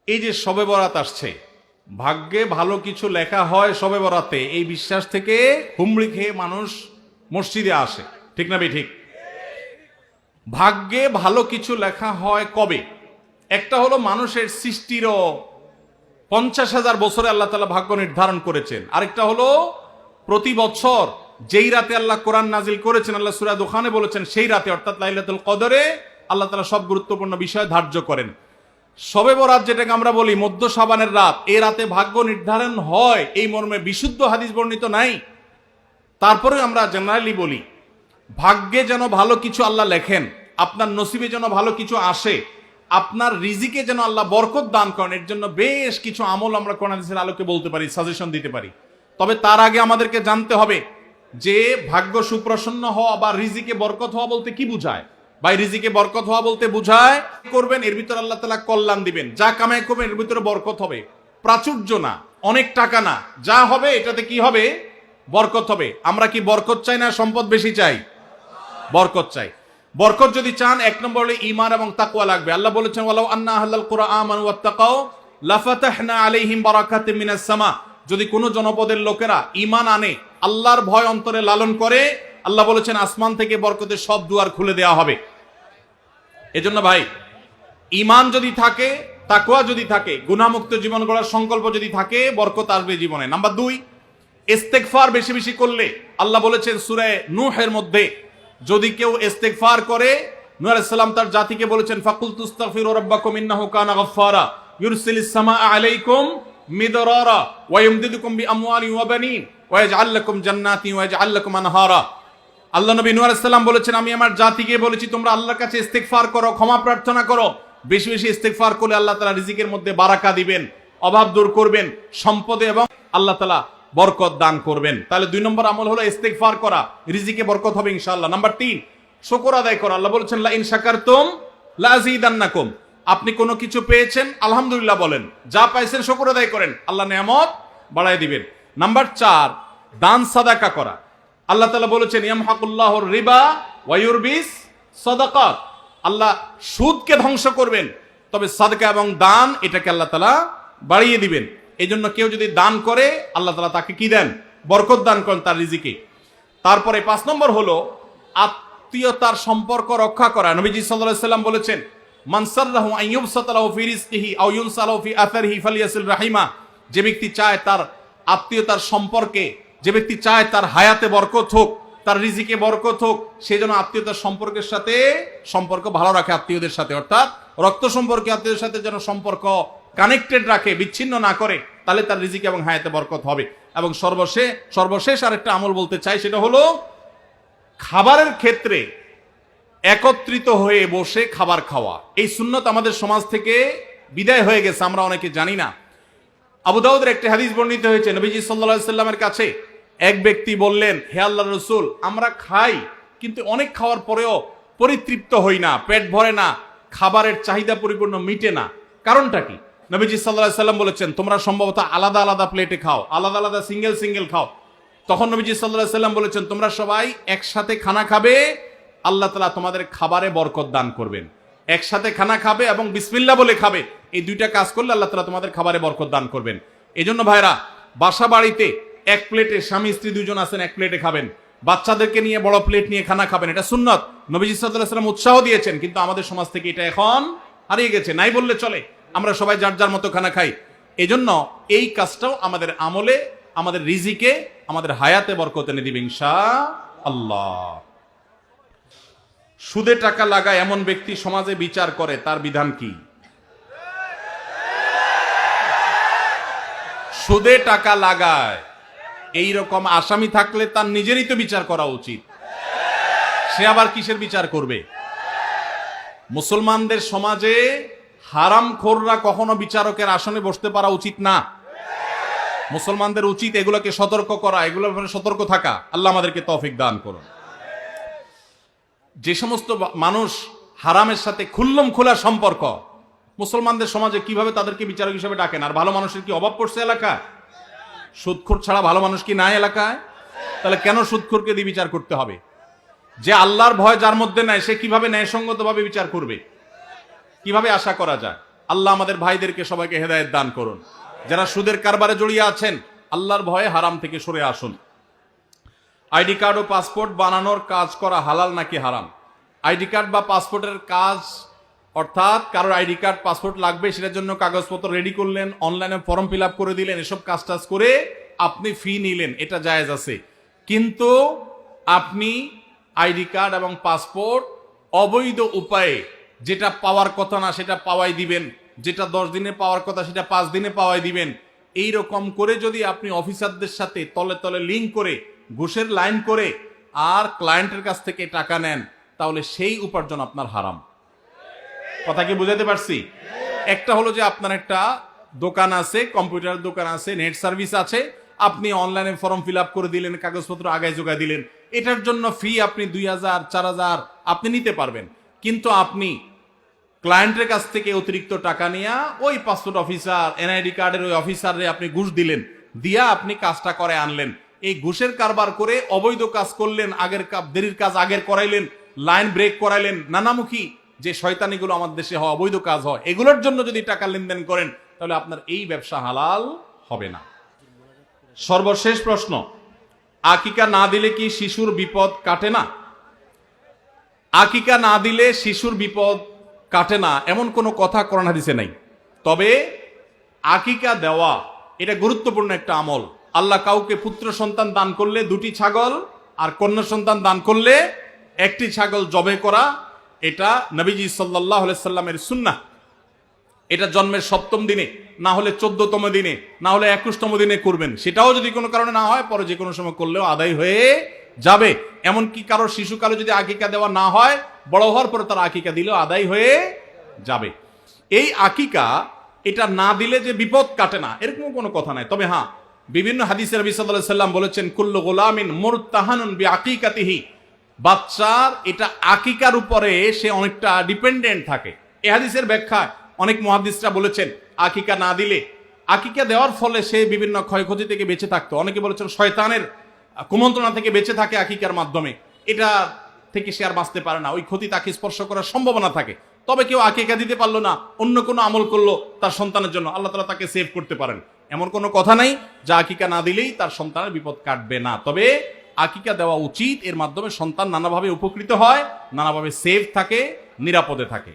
এই যে শবে বরাত আসছে, ভাগ্যে ভালো কিছু লেখা হয় শবে বরাতে, এই বিশ্বাস থেকে হুমড়ি খেয়ে মানুষ মসজিদে আসে, ঠিক না ঠিক? ভাগ্যে ভালো কিছু লেখা হয় কবে? একটা হলো মানুষের সৃষ্টিরও 50,000 বছরে আল্লাহ তাআলা ভাগ্য নির্ধারণ করেছেন। আরেকটা হলো প্রতি বছর যেই রাতে আল্লাহ কোরআন নাজিল করেছেন, আল্লাহ সূরা দুখানে বলেছেন সেই রাতে অর্থাৎ লাইলাতুল কদরে আল্লাহ তাআলা সব গুরুত্বপূর্ণ বিষয় ধার্য করেন। শবে বরাত যেটাকে আমরা বলি মধ্য শাবানের রাত, এই রাতে ভাগ্য নির্ধারণ হয় এই মর্মে বিশুদ্ধ হাদিস বর্ণিত নাই। তারপরে আমরা জেনারেলি বলি ভাগ্যে যেন ভালো কিছু আল্লাহ লেখেন, আপনার নসিবে যেন ভালো কিছু আসে, আপনার রিজিকে যেন আল্লাহ বরকত দান করেন, এর জন্য বেশ কিছু আমল আমরা কোরআন হাদিসের আলোকে বলতে পারি, সাজেশন দিতে পারি। তবে তার আগে আমাদেরকে জানতে হবে যে ভাগ্য সুপ্রসন্ন হওয়া বা রিজিকে বরকত হওয়া বলতে কি বুঝায়। ভাই, রিজিকে বরকত হওয়া বলতে বুঝায় করবেন এর ভিতরে আল্লাহ তাআলা কল্যাণ দিবেন, যা কামাই করবেন এর ভিতরে বরকত হবে, প্রাচুর্য না, অনেক টাকা না, যা হবে এটাতে কি হবে? বরকত হবে। আমরা কি বরকত চাই না সম্পদ বেশি চাই? বরকত চাই। বরকত যদি চান, এক নম্বর হলো ঈমান এবং তাকওয়া লাগবে। আল্লাহ বলেছেন ওয়ালাউ আন্না আহলাল কুরআন আমানু ওয়াত্তাকাও লাফাতাহনা আলাইহিম বারাকাতিম মিনাস সামা। যদি কোনো জনপদের লোকেরা ঈমান আনে, আল্লাহর ভয় অন্তরে লালন করে, আল্লাহ বলেছেন আসমান থেকে বরকতের সব দুয়ার খুলে দেওয়া হবে। এজন্য ভাই, ঈমান যদি থাকে, তাকওয়া যদি থাকে, গুনাহমুক্ত জীবন গড়ার সংকল্প যদি থাকে, বরকত আসবে জীবনে। নাম্বার 2, ইস্তেগফার বেশি বেশি করলে, আল্লাহ বলেছেন সূরা নূহের মধ্যে যদি কেউ ইস্তেগফার করে, নূহ আলাইহিস সালাম তার জাতিকে বলেছেন ফাকুল তুস্তাগফিরু রাব্বাকুম ইন্নাহু কানা গাফফারা ইউরসিলিস সামাআ আলাইকুম মিদরারা ওয়া ইমদিদুকুম বিআমওয়ালিন ওয়া বানিন ওয়া ইয়াজআল লাকুম জান্নাতিন ওয়া ইয়াজআল লাকুম আনহারা। আল্লাহ নবী নূহ আলাইহিস সালাম বলেছেন আমি আমার জাতিকে বলেছি তোমরা আল্লাহর কাছে ইস্তেগফার করো, ক্ষমা প্রার্থনা করো। বেশি বেশি ইস্তেগফার করলে আল্লাহ তাআলা রিজিকের মধ্যে বারাকা দিবেন, অভাব দূর করবেন, সম্পদে এবং আল্লাহ তাআলা বরকত দান করবেন। তাহলে 2 নম্বর আমল হলো ইস্তেগফার করা, রিজিকে বরকত হবে ইনশাআল্লাহ। নাম্বার 3, শুকর আদায় করা। আল্লাহ বলেছেন লা ইন শাকারতুম লা আযীদান্নাকুম। আপনি কোনো কিছু পেয়েছেন, আলহামদুলিল্লাহ বলেন, যা পাইছেন শুকর আদায় করেন, আল্লাহ নিয়ামত বাড়ায় দিবেন। নাম্বার 4, দান সাদাকা করা। আল্লাহ তাআলা বলেছেন ইয়ামহাকুল্লাহুর রিবা ওয়া ইউরবিস সাদাকাত। আল্লাহ সুদকে ধ্বংস করবেন, তবে সাদকা এবং দান এটাকে আল্লাহ তাআলা বাড়িয়ে দিবেন। এই জন্য কেউ যদি দান করে আল্লাহ তাআলা তাকে কি দেন? বরকত দান করেন তার রিজিকে। তারপরে 5 নম্বর হলো আত্মীয়তার সম্পর্ক রক্ষা করা। নবীজি সাল্লাল্লাহু আলাইহি সাল্লাম বলেছেন মান সাররাহু আন ইউবসাতা লাহু ফি রিজকিহি আও ইউনসা লাহু ফি আথারিহি ফালিয়াসিল রাহিমা। যে ব্যক্তি চায় তার আত্মীয়তার সম্পর্কে, যে ব্যক্তি চায় তার হায়াতে বরকত হোক, তার রিজিকে বরকত হোক, সে যেন আত্মীয়তার সম্পর্কের সাথে সম্পর্ক ভালো রাখে, আত্মীয়দের সাথে অর্থাৎ রক্ত সম্পর্কে আত্মীয়দের সাথে যেন সম্পর্ক কানেক্টেড রাখে, বিচ্ছিন্ন না করে, তাহলে তার রিজিকে এবং হায়াতে বরকত হবে। এবং সর্বশেষ আরেকটা আমল বলতে চাই, সেটা হলো খাবারের ক্ষেত্রে একত্রিত হয়ে বসে খাবার খাওয়া। এই সুন্নত আমাদের সমাজ থেকে বিদায় হয়ে গেছে, আমরা অনেকে জানি না। আবু দাউদের একটি হাদিস বর্ণিত হয়েছে, নবীজি সাল্লাল্লাহু আলাইহি সাল্লামের কাছে এক ব্যক্তি বললেন হে আল্লাহর রাসূল, আমরা খাই কিন্তু অনেক খাওয়ার পরেও পরিতৃপ্ত হই না, পেট ভরে না, খাবারের চাহিদা পরিপূর্ণ মিটে না, কারণটা কি? নবীজি সাল্লাল্লাহু আলাইহি সাল্লাম বলেছেন তোমরা সম্ভবত আলাদা আলাদা প্লেটে খাও, আলাদা আলাদা সিঙ্গেল খাও। তখন নবীজি সাল্লাল্লাহু আলাইহি সাল্লাম বলেছেন তোমরা সবাই একসাথে খানা খাবে, আল্লাহ তাআলা তোমাদের খাবারে বরকত দান করবেন। একসাথে খানা খাবে এবং বিসমিল্লাহ বলে খাবে, এই 2টা কাজ করলে আল্লাহ তাআলা তোমাদের খাবারে বরকত দান করবেন। এজন্য ভাইরা, বাসা বাড়িতে এক প্লেটে, স্বামী স্ত্রী 2 জন আছেন, এক প্লেটে খাবেন, বাচ্চাদেরকে নিয়ে বড় প্লেট নিয়ে খানা খাবেন, এটা সুন্নত। নবীজি সাল্লাল্লাহু আলাইহি সাল্লাম উৎসাহ দিয়েছেন, কিন্তু আমাদের সমাজ থেকে এটা এখন হারিয়ে গেছে, নাই বললে চলে। আমরা সবাই যার যার মতো খানা খাই। এজন্য এই কাজটাও আমাদের আমলে, আমাদের রিজিকে, আমাদের হায়াতে বরকত এনে দিবে ইনশাআল্লাহ। সুদে টাকা লাগায় এমন ব্যক্তি সমাজে বিচার করে, তার বিধান কি? সুদে টাকা লাগায় এই রকম আসামি থাকলে তার নিজেরই তো বিচার করা উচিত, সে আবার কিসের বিচার করবে? মুসলমানদের সমাজে হারামখোররা কখনো বিচারকের আসনে বসতে পারা উচিত না। মুসলমানদের উচিত এগুলোকে সতর্ক করা, এগুলোর ব্যাপারে সতর্ক থাকা। আল্লাহ আমাদেরকে তৌফিক দান করুন। যে সমস্ত মানুষ হারামের সাথে খুল্লম খোলা সম্পর্ক, মুসলমানদের সমাজে কিভাবে তাদেরকে বিচারক হিসেবে ডাকেন? আর ভালো মানুষের কি অভাব পড়ছে এলাকায়? সুদখোর ছাড়া ভালো মানুষ কি নাই এলাকায়? তাহলে কেন সুদখোরকে দিয়ে বিচার করতে হবে? যে আল্লাহর ভয় যার মধ্যে নাই, সে কিভাবে ন্যায়সঙ্গতভাবে বিচার করবে? কিভাবে আশা করা যায়? আল্লাহ আমাদের ভাইদেরকে সবাইকে হেদায়েত দান করুন। যারা সুদের কারবারে জড়িয়ে আছেন, আল্লাহর ভয়ে হারাম থেকে সরে আসুন। আইডি কার্ড ও পাসপোর্ট বানানোর কাজ করা হালাল নাকি হারাম? আইডি কার্ড বা পাসপোর্টের কাজ, অর্থাৎ কারোর আইডি কার্ড পাসপোর্ট লাগবে, সেটার জন্য কাগজপত্র রেডি করলেন, অনলাইনে ফর্ম ফিল আপ করে দিলেন, এসব কাজ টাজ করে আপনি ফি নিলেন, এটা জায়েজ আছে। কিন্তু আপনি আইডি কার্ড এবং পাসপোর্ট অবৈধ উপায়ে যেটা পাওয়ার কথা না সেটা পাওয়াই দিবেন, যেটা 10 দিনে পাওয়ার কথা সেটা 5 দিনে পাওয়াই দিবেন, এই রকম করে যদি আপনি অফিসারদের সাথে তলে তলে লিঙ্ক করে ঘুষের লাইন করে আর ক্লায়েন্টের কাছ থেকে টাকা নেন, তাহলে সেই উপার্জন আপনার হারাম। কথা কি বুঝাতে পারছি? একটা হলো যে আপনার একটা দোকান আছে, কম্পিউটার দোকান আছে, নেট সার্ভিস আছে, আপনি অনলাইনে ফর্ম ফিল আপ করে দিলেন, কাগজপত্র আগায় যোগায় দিলেন, এটার জন্য ফি আপনি 2000 4000 আপনি নিতে পারবেন। কিন্তু আপনি ক্লায়েন্টের কাছ থেকে অতিরিক্ত টাকা নিয়ে ওই পাসপোর্ট অফিসার, এনআইডি কার্ডের ওই অফিসারে আপনি ঘুষ দিলেন, দিয়া আপনি কাজটা করে আনলেন। এই ঘুষের কারবার করে অবৈধ কাজ করলেন, দেরির কাজ আগের করাইলেন, লাইন ব্রেক করাইলেন, নানামুখী যে শয়তানিগুলো আমাদের দেশে হয়, অবৈধ কাজ হয়, এগুলোর জন্য যদি টাকা লেনদেন করেন, তাহলে আপনার এই ব্যবসা হালাল হবে না। সর্বশেষ প্রশ্ন, আকিকা না দিলে কি শিশুর বিপদ কাটে না? আকিকা না দিলে শিশুর বিপদ কাটে না এমন কোনো কথা কোরআন হাদিসে নাই। তবে আকিকা দেওয়া এটা গুরুত্বপূর্ণ একটা আমল। আল্লাহ কাউকে পুত্র সন্তান দান করলে 2টি ছাগল, আর কন্যা সন্তান দান করলে 1টি ছাগল জবে করা, এটা নবীজি সাল্লাল্লাহু আলাইহি সাল্লামের সুন্নাহ। এটা জন্মের 7ম দিনে, না হলে 14তম দিনে, না হলে 21তম দিনে করবেন। সেটাও যদি কোনো কারণে না হয়, পরে যে কোনো সময় করলেও আদায় হয়ে যাবে। এমনকি কারোর শিশুকালে যদি আকিকা দেওয়া না হয়, বড় হওয়ার পরে তার আকিকা দিলেও আদায় হয়ে যাবে। এই আকিকা এটা না দিলে যে বিপদ কাটে না এরকম কোনো কথা নাই। তবে হ্যাঁ, বিভিন্ন হাদিসে নবী সাল্লাল্লাহু আলাইহি সাল্লাম বলেছেন, কুল্লু গোলামিন মুরতাহানুন বিআকিকাতিহি, বাচ্চার এটা আকিকার উপরে সে অনেকটা ডিপেন্ডেন্ট থাকে। এই হাদিসের ব্যাখ্যা অনেক মুহাদ্দিসরা বলেছেন, আকিকা না দিলে, আকিকা দেওয়ার ফলে সে বিভিন্ন ক্ষয়ক্ষতি থেকে বেঁচে থাকতো। অনেকে বলেছেন শয়তানের কুমন্ত্রণা থেকে বেঁচে থাকে আকিকার মাধ্যমে, এটা থেকে সে আর বাঁচতে পারে না, ওই ক্ষতি তাকে স্পর্শ করার সম্ভাবনা থাকে। তবে কেউ আকিকা দিতে পারলো না, অন্য কোনো আমল করলো তার সন্তানের জন্য, আল্লাহ তাআলা তাকে সেভ করতে পারেন। এমন কোনো কথা নাই যা আকিকা না দিলেই তার সন্তানের বিপদ কাটবে না। তবে আকিকা দেওয়া উচিত, এর মাধ্যমে সন্তান নানাভাবে উপকৃত হয়, নানাভাবে সেভ থাকে, নিরাপদে থাকে।